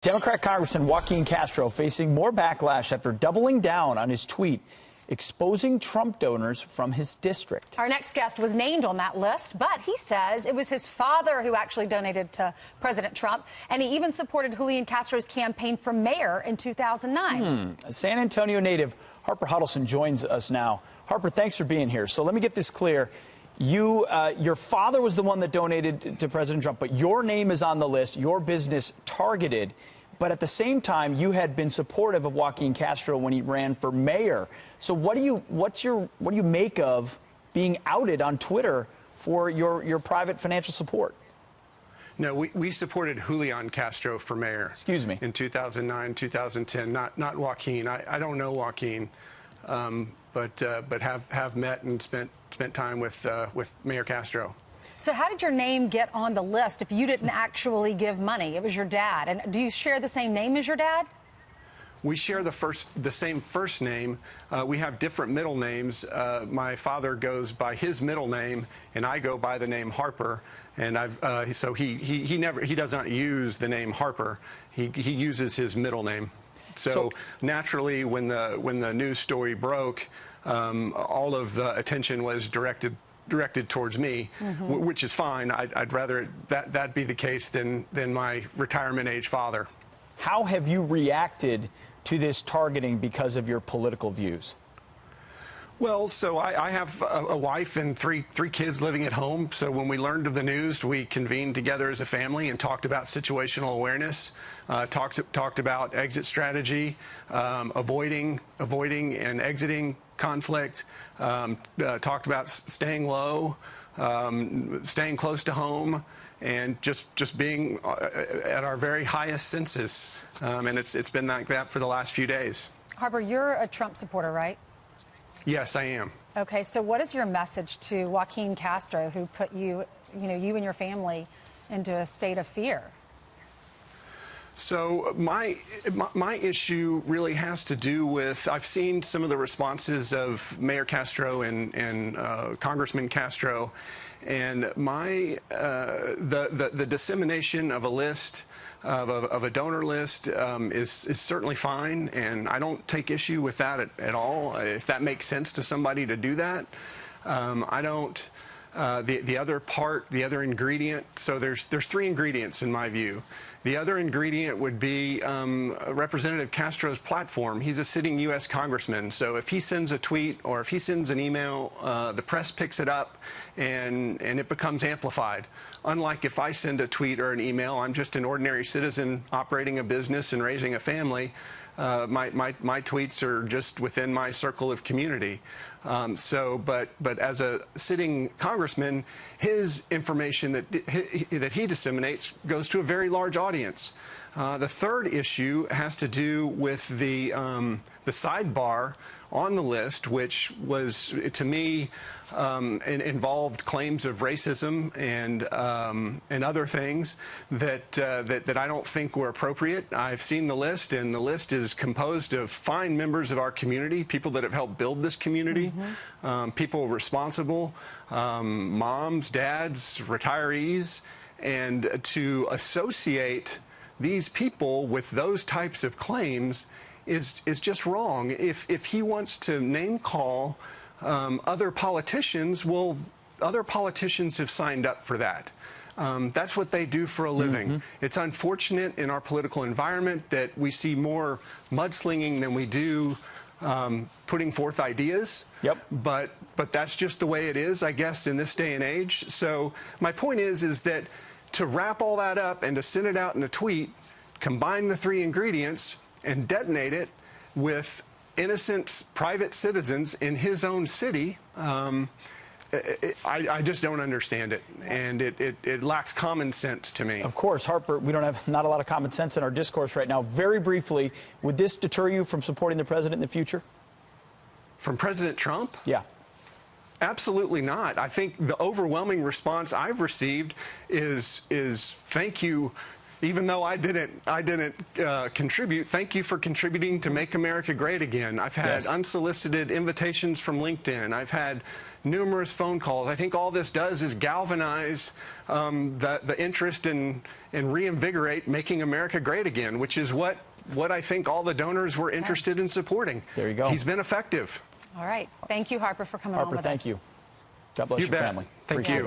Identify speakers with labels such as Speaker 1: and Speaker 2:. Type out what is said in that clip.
Speaker 1: Democrat Congressman Joaquin Castro facing more backlash after doubling down on his tweet exposing Trump donors from his district.
Speaker 2: Our next guest was named on that list, but he says it was his father who actually donated to President Trump, and he even supported Julian Castro's campaign for mayor in 2009.
Speaker 1: San Antonio native Harper Huddleston joins us now. Harper, thanks for being here. So let me get this clear. Your father was the one that donated to President Trump, but your name is on the list, your business targeted. But at the same time, you had been supportive of Joaquin Castro when he ran for mayor. So what do you make of being outed on Twitter for your private financial support?
Speaker 3: No, we supported Julian Castro for mayor.
Speaker 1: Excuse me.
Speaker 3: In 2009, 2010, not Joaquin. I don't know Joaquin, but have met and spent time with Mayor Castro.
Speaker 2: So how did your name get on the list if you didn't actually give money? It was your dad. And do you share the same name as your dad?
Speaker 3: We share the same first name. We have different middle names. My father goes by his middle name, and I go by the name Harper. And so he does not use the name Harper. He uses his middle name. So naturally, when the news story broke, all of the attention was directed towards me, which is fine. I'd rather that be the case than my retirement age father.
Speaker 1: How have you reacted to this targeting because of your political views?
Speaker 3: Well, so I have a wife and three kids living at home. So when we learned of the news, we convened together as a family and talked about situational awareness, talked about exit strategy, avoiding and exiting conflict, talked about staying low, staying close to home, and just being at our very highest senses. And it's been like that for the last few days.
Speaker 2: Harper, you're a Trump supporter, right?
Speaker 3: Yes, I am.
Speaker 2: Okay, so what is your message to Joaquin Castro, who put you and your family into a state of fear?
Speaker 3: So my issue really has to do with, I've seen some of the responses of Mayor Castro and Congressman Castro, and the dissemination of a list of a donor list is certainly fine, and I don't take issue with that at all. If that makes sense to somebody to do that, I don't. The other ingredient. So there's three ingredients in my view. The other ingredient would be Representative Castro's platform. He's a sitting U.S. congressman, so if he sends a tweet or if he sends an email, the press picks it up and it becomes amplified. Unlike if I send a tweet or an email, I'm just an ordinary citizen operating a business and raising a family. My tweets are just within my circle of community. But as a sitting congressman, his information that he disseminates goes to a very large audience. The third issue has to do with the sidebar on the list, which was, to me, involved claims of racism and other things that I don't think were appropriate. I've seen the list, and the list is composed of fine members of our community, people that have helped build this community, people responsible, moms, dads, retirees, and to associate these people with those types of claims is just wrong. If he wants to name call other politicians, well, other politicians have signed up for that. That's what they do for a living. It's unfortunate in our political environment that we see more mudslinging than we do putting forth ideas. Yep. But that's just the way it is, I guess, in this day and age. So my point is that to wrap all that up and to send it out in a tweet, combine the three ingredients, and detonate it with innocent private citizens in his own city, I just don't understand it, and it lacks common sense to me.
Speaker 1: Of course, Harper, we don't have not a lot of common sense in our discourse right now. Very briefly, would this deter you from supporting the president in the future?
Speaker 3: From President Trump?
Speaker 1: Yeah.
Speaker 3: Absolutely not. I think the overwhelming response I've received is thank you even though I didn't contribute, thank you for contributing to Make America Great Again. I've had unsolicited invitations from LinkedIn. I've had numerous phone calls. I think all this does is galvanize the interest and reinvigorate making America great again, which is what I think all the donors were interested in supporting.
Speaker 1: There you go.
Speaker 3: He's been effective.
Speaker 2: All right. Thank you, Harper, for coming on with us.
Speaker 1: Harper, thank you. God bless your family.
Speaker 3: Thank you.